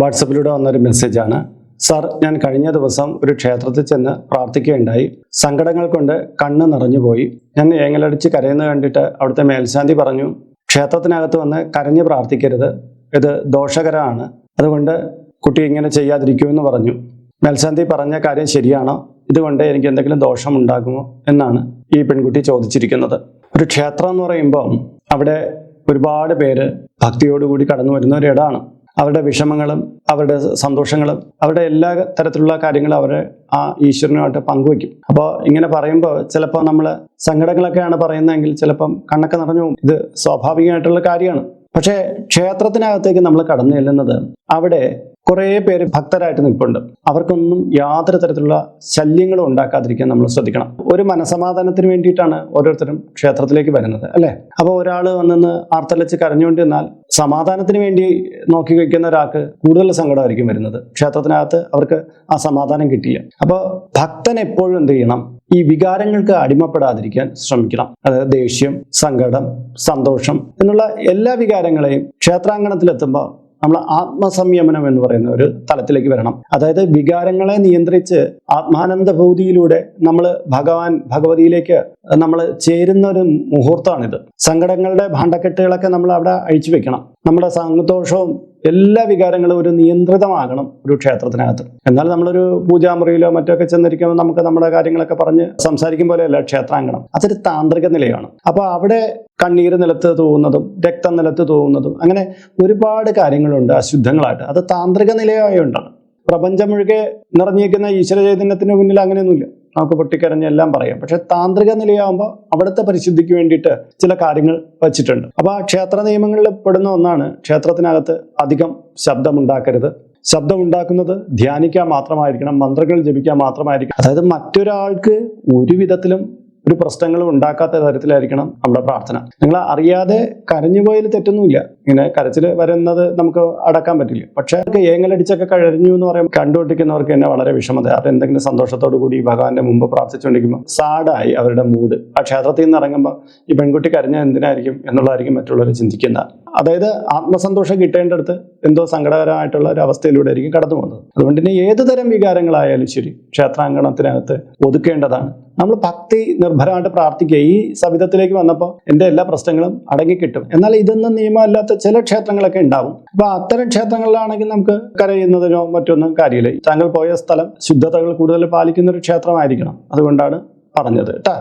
വാട്സപ്പിലൂടെ വന്നൊരു മെസ്സേജാണ്. സാർ, ഞാൻ കഴിഞ്ഞ ദിവസം ഒരു ക്ഷേത്രത്തിൽ ചെന്ന് പ്രാർത്ഥിക്കുകയുണ്ടായി. സങ്കടങ്ങൾ കൊണ്ട് കണ്ണ് നിറഞ്ഞുപോയി. ഞാൻ ഏങ്ങലടിച്ച് കരയുന്നത് കണ്ടിട്ട് അവിടുത്തെ മേൽശാന്തി പറഞ്ഞു, ക്ഷേത്രത്തിനകത്ത് വന്ന് കരഞ്ഞ് പ്രാർത്ഥിക്കരുത്, ഇത് ദോഷകരമാണ്, അതുകൊണ്ട് കുട്ടി ഇങ്ങനെ ചെയ്യാതിരിക്കൂ എന്ന് പറഞ്ഞു. മേൽശാന്തി പറഞ്ഞ കാര്യം ശരിയാണോ? ഇതുകൊണ്ട് എനിക്ക് എന്തെങ്കിലും ദോഷമുണ്ടാകുമോ എന്നാണ് ഈ പെൺകുട്ടി ചോദിച്ചിരിക്കുന്നത്. ഒരു ക്ഷേത്രം എന്ന് പറയുമ്പോൾ അവിടെ ഒരുപാട് പേര് ഭക്തിയോടുകൂടി കടന്നു വരുന്ന ഒരിടമാണ്. അവരുടെ വിഷമങ്ങളും അവരുടെ സന്തോഷങ്ങളും അവരുടെ എല്ലാ തരത്തിലുള്ള കാര്യങ്ങളും അവരെ ആ ഈശ്വരനുമായിട്ട് പങ്കുവയ്ക്കും. അപ്പോൾ ഇങ്ങനെ പറയുമ്പോൾ ചിലപ്പോൾ നമ്മൾ സങ്കടങ്ങളൊക്കെയാണ് പറയുന്നതെങ്കിൽ ചിലപ്പം കണ്ണൊക്കെ നിറഞ്ഞു പോകും. ഇത് സ്വാഭാവികമായിട്ടുള്ള കാര്യമാണ്. പക്ഷേ ക്ഷേത്രത്തിനകത്തേക്ക് നമ്മൾ കടന്നു ചെല്ലുന്നത് അവിടെ കുറേ പേര് ഭക്തരായിട്ട് നിൽപ്പുണ്ട്. അവർക്കൊന്നും യാതൊരു തരത്തിലുള്ള ശല്യങ്ങളും ഉണ്ടാക്കാതിരിക്കാൻ നമ്മൾ ശ്രദ്ധിക്കണം. ഒരു മനസമാധാനത്തിന് വേണ്ടിയിട്ടാണ് ഓരോരുത്തരും ക്ഷേത്രത്തിലേക്ക് വരുന്നത്, അല്ലേ? അപ്പോൾ ഒരാൾ വന്നെന്ന് ആർത്തലച്ച് കരഞ്ഞുകൊണ്ടിരുന്നാൽ സമാധാനത്തിന് വേണ്ടി നോക്കി വയ്ക്കുന്ന ഒരാൾക്ക് കൂടുതൽ സങ്കടമായിരിക്കും വരുന്നത്. ക്ഷേത്രത്തിനകത്ത് അവർക്ക് ആ സമാധാനം കിട്ടില്ല. അപ്പോൾ ഭക്തൻ എപ്പോഴും എന്ത് ചെയ്യണം? ഈ വികാരങ്ങൾക്ക് അടിമപ്പെടാതിരിക്കാൻ ശ്രമിക്കണം. അതായത് ദേഷ്യം, സങ്കടം, സന്തോഷം എന്നുള്ള എല്ലാ വികാരങ്ങളെയും ക്ഷേത്രാങ്കണത്തിലെത്തുമ്പോൾ നമ്മൾ ആത്മസംയമനം എന്ന് പറയുന്ന ഒരു തലത്തിലേക്ക് വരണം. അതായത് വികാരങ്ങളെ നിയന്ത്രിച്ച് ആത്മാനന്ദഭൂതിയിലൂടെ നമ്മൾ ഭഗവതിയിലേക്ക് നമ്മൾ ചേരുന്ന ഒരു മുഹൂർത്തമാണിത്. സങ്കടങ്ങളുടെ ഭാണ്ഡക്കെട്ടുകളൊക്കെ നമ്മൾ അവിടെ അഴിച്ചു വെക്കണം. നമ്മുടെ സന്തോഷവും എല്ലാ വികാരങ്ങളും ഒരു നിയന്ത്രിതമാകണം ഒരു ക്ഷേത്രത്തിനകത്ത്. എന്നാൽ നമ്മളൊരു പൂജാമുറിയിലോ മറ്റൊക്കെ ചെന്നിരിക്കുമ്പോൾ നമുക്ക് നമ്മുടെ കാര്യങ്ങളൊക്കെ പറഞ്ഞ് സംസാരിക്കും പോലെയല്ല ക്ഷേത്രാങ്കണം. അതൊരു താന്ത്രിക നിലയാണ്. അപ്പോൾ അവിടെ കണ്ണീര് നിലത്ത് തൂവുന്നതും രക്തം നിലത്ത് തൂവുന്നതും അങ്ങനെ ഒരുപാട് കാര്യങ്ങളുണ്ട് അശുദ്ധങ്ങളായിട്ട്. അത് താന്ത്രിക നിലയായുണ്ടാണ്. പ്രപഞ്ചം മുഴുക്കെ നിറഞ്ഞിരിക്കുന്ന ഈശ്വര ചൈതന്യത്തിന് മുന്നിൽ അങ്ങനെയൊന്നുമില്ല. നമുക്ക് പൊട്ടിക്കരഞ്ഞ് എല്ലാം പറയാം. പക്ഷെ താന്ത്രിക നിലയാകുമ്പോൾ അവിടുത്തെ പരിശുദ്ധിക്ക് വേണ്ടിയിട്ട് ചില കാര്യങ്ങൾ വച്ചിട്ടുണ്ട്. അപ്പോൾ ആ ക്ഷേത്ര നിയമങ്ങളിൽ പെടുന്ന ഒന്നാണ് ക്ഷേത്രത്തിനകത്ത് അധികം ശബ്ദമുണ്ടാക്കരുത്. ശബ്ദം ഉണ്ടാക്കുന്നത് ധ്യാനിക്കാൻ മാത്രമായിരിക്കണം, മന്ത്രങ്ങൾ ജപിക്കാൻ മാത്രമായിരിക്കണം. അതായത് മറ്റൊരാൾക്ക് ഒരു വിധത്തിലും ഒരു പ്രശ്നങ്ങളും ഉണ്ടാക്കാത്ത തരത്തിലായിരിക്കണം നമ്മുടെ പ്രാർത്ഥന. നിങ്ങൾ അറിയാതെ കരഞ്ഞുപോയതിൽ തെറ്റൊന്നുമില്ല. ഇങ്ങനെ കരച്ചിൽ വരുന്നത് നമുക്ക് അടക്കാൻ പറ്റില്ല. പക്ഷെ ഏങ്ങലടിച്ചൊക്കെ കഴിഞ്ഞു എന്ന് പറയുമ്പോൾ കണ്ടുകൊണ്ടിരിക്കുന്നവർക്ക് തന്നെ വളരെ വിഷമത. അവർ എന്തെങ്കിലും സന്തോഷത്തോടു കൂടി ഭഗവാന്റെ മുമ്പ് പ്രാർത്ഥിച്ചുകൊണ്ടിരിക്കുമ്പോൾ സാഡായി അവരുടെ മൂഡ്. ആ ക്ഷേത്രത്തിൽ നിന്ന് ഇറങ്ങുമ്പോൾ ഈ പെൺകുട്ടി കരഞ്ഞ എന്തിനായിരിക്കും എന്നുള്ളതായിരിക്കും മറ്റുള്ളവർ ചിന്തിക്കുന്നത്. അതായത് ആത്മസന്തോഷം കിട്ടേണ്ടടുത്ത് എന്തോ സങ്കടകരമായിട്ടുള്ള ഒരു അവസ്ഥയിലൂടെ ആയിരിക്കും കടന്നു പോകുന്നത്. അതുകൊണ്ട് തന്നെ ഏത് തരം വികാരങ്ങളായാലും ശരി ക്ഷേത്രാങ്കണത്തിനകത്ത് ഒതുക്കേണ്ടതാണ്. നമ്മൾ ഭക്തി നിർഭരമായിട്ട് പ്രാർത്ഥിക്കുക. ഈ സവിധത്തിലേക്ക് വന്നപ്പോൾ എൻ്റെ എല്ലാ പ്രശ്നങ്ങളും അടങ്ങിക്കിട്ടും. എന്നാൽ ഇതൊന്നും നിയമമല്ലാത്ത ചില ക്ഷേത്രങ്ങളൊക്കെ ഉണ്ടാവും. അപ്പൊ അത്തരം ക്ഷേത്രങ്ങളിലാണെങ്കിൽ നമുക്ക് കരയുന്നതിനോ മറ്റൊന്നും കാര്യമില്ല. താങ്കൾ പോയ സ്ഥലം ശുദ്ധതകൾ കൂടുതൽ പാലിക്കുന്ന ഒരു ക്ഷേത്രമായിരിക്കണം. അതുകൊണ്ടാണ് പറഞ്ഞത് കേട്ടാ.